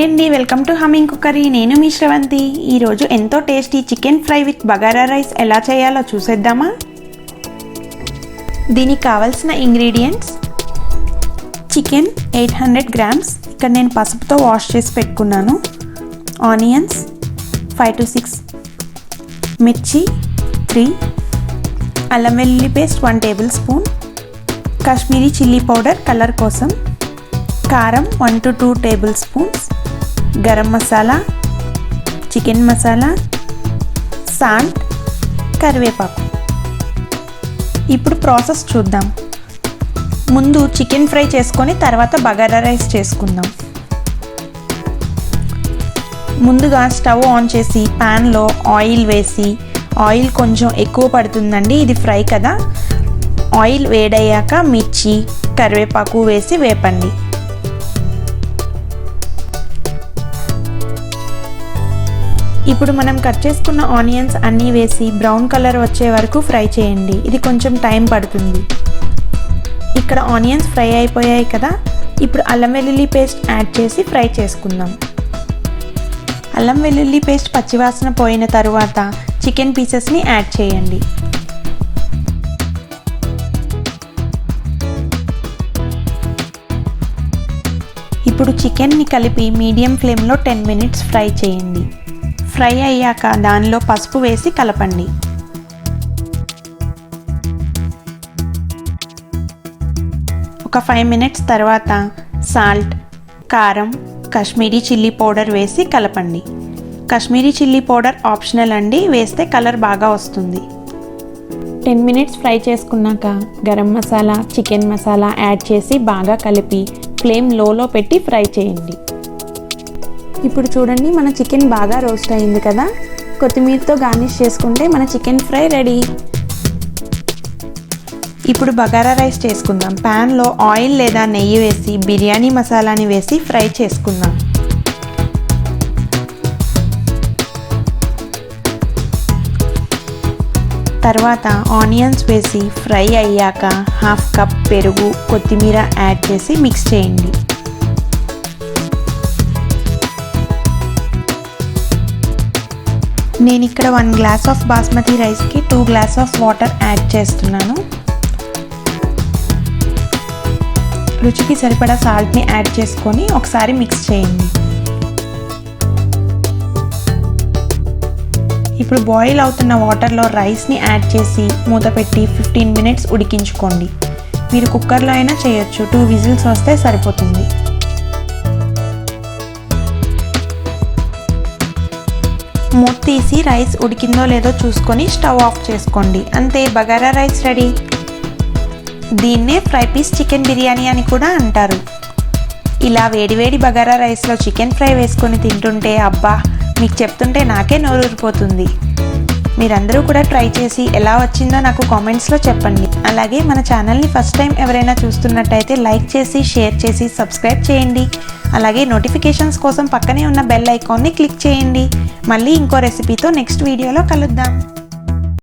Hi అండి, welcome to humming cookery. నేను మీ శ్రవంతి. ఈరోజు ఎంతో tasty chicken fry with bagara rice ఎలా చేయాలో చూసేద్దామా? దీనికి కావాల్సిన ఇంగ్రీడియంట్స్: చికెన్ 800 గ్రామ్స్, ఇక్కడ నేను పసుపుతో వాష్ చేసి పెట్టుకున్నాను. ఆనియన్స్ 5 to 6, మిర్చి 3, అల్లం వెల్లుల్లి paste 1 tablespoon, Kashmiri chilli powder colour కోసం, కారం 1 to 2 tablespoons, garam masala, chicken masala, salt, కరివేపాకు. ఇప్పుడు ప్రాసెస్ చూద్దాం. ముందు చికెన్ ఫ్రై చేసుకొని తర్వాత బగారా రైస్ చేసుకుందాం. ముందుగా స్టవ్ ఆన్ చేసి ప్యాన్లో ఆయిల్ వేసి, ఆయిల్ కొంచెం ఎక్కువ పడుతుందండి, ఇది ఫ్రై కదా. ఆయిల్ వేడయ్యాక మిర్చి, కరివేపాకు వేసి వేపండి. ఇప్పుడు మనం కట్ చేసుకున్న ఆనియన్స్ అన్నీ వేసి బ్రౌన్ కలర్ వచ్చే వరకు ఫ్రై చేయండి. ఇది కొంచెం టైం పడుతుంది. ఇక్కడ ఆనియన్స్ ఫ్రై అయిపోయాయి కదా. ఇప్పుడు అల్లం వెల్లుల్లి పేస్ట్ యాడ్ చేసి ఫ్రై చేసుకుందాం. అల్లం వెల్లుల్లి పేస్ట్ పచ్చివాసన పోయిన తరువాత చికెన్ పీసెస్ని యాడ్ చేయండి. ఇప్పుడు చికెన్ని కలిపి మీడియం ఫ్లేమ్లో 10 minutes ఫ్రై చేయండి. ఫ్రై అయ్యాక దానిలో పసుపు వేసి కలపండి. ఒక 5 minutes తర్వాత సాల్ట్, కారం, కాశ్మీరీ చిల్లీ పౌడర్ వేసి కలపండి. కాశ్మీరీ చిల్లీ పౌడర్ ఆప్షనల్ అండి, వేస్తే కలర్ బాగా వస్తుంది. 10 minutes ఫ్రై చేసుకున్నాక గరం మసాలా, చికెన్ మసాలా యాడ్ చేసి బాగా కలిపి ఫ్లేమ్ లోలో పెట్టి ఫ్రై చేయండి. ఇప్పుడు చూడండి, మన చికెన్ బాగా రోస్ట్ అయింది కదా. కొత్తిమీరతో గార్నిష్ చేసుకుంటే మన చికెన్ ఫ్రై రెడీ. ఇప్పుడు బగారా రైస్ చేసుకుందాం. ప్యాన్లో ఆయిల్ లేదా నెయ్యి వేసి బిర్యానీ మసాలాని వేసి ఫ్రై చేసుకుందాం. తర్వాత ఆనియన్స్ వేసి ఫ్రై అయ్యాక 1/2 కప్ పెరుగు, కొత్తిమీర యాడ్ చేసి మిక్స్ చేయండి. నేను ఇక్కడ 1 glass ఆఫ్ బాస్మతి రైస్కి 2 glasses ఆఫ్ వాటర్ యాడ్ చేస్తున్నాను. రుచికి సరిపడా సాల్ట్ని యాడ్ చేసుకొని ఒకసారి మిక్స్ చేయండి. ఇప్పుడు బాయిల్ అవుతున్న వాటర్లో రైస్ని యాడ్ చేసి మూత పెట్టి 15 minutes ఉడికించుకోండి. మీరు కుక్కర్లో అయినా చేయొచ్చు, 2 whistles వస్తే సరిపోతుంది. మూత తీసి రైస్ ఉడికిందో లేదో చూసుకొని స్టవ్ ఆఫ్ చేసుకోండి. అంతే, బగారా రైస్ రెడీ. దీన్నే ఫ్రై పీస్ చికెన్ బిర్యానీ అని కూడా అంటారు. ఇలా వేడివేడి బగారా రైస్లో చికెన్ ఫ్రై వేసుకొని తింటుంటే అబ్బా, మీకు చెప్తుంటే నాకే నోరూరిపోతుంది. మీరందరూ కూడా ట్రై చేసి ఎలా వచ్చిందో నాకు కామెంట్స్లో చెప్పండి. అలాగే మన ఛానల్ని ఫస్ట్ టైం ఎవరైనా చూస్తున్నట్టయితే లైక్ చేసి, షేర్ చేసి, సబ్స్క్రైబ్ చేయండి. అలాగే నోటిఫికేషన్స్ కోసం పక్కనే ఉన్న బెల్ ఐకాన్ని క్లిక్ చేయండి. మళ్ళీ ఇంకో రెసిపీతో నెక్స్ట్ వీడియోలో కలుద్దాం.